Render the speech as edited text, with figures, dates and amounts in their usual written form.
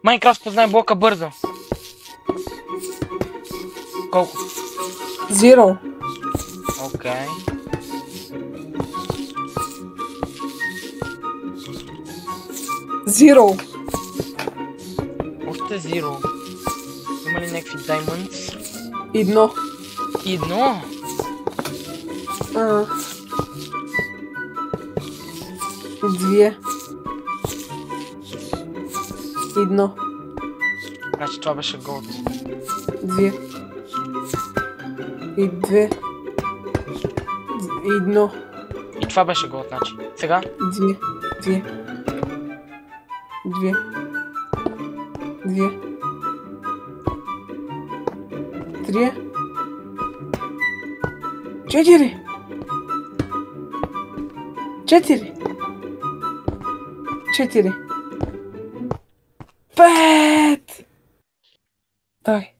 Майнкрафт познай блока бързо. Колко? 0. Окей. Zero. Още зиро. Има ли някакви diamonds? 1. Едно? А. 2. 1. Значи това беше голд. 2. И 2. 1. И това беше голд, значи. Сега? 2. 2. 2. 2. 3. 4. 4. 4. 5. Дай.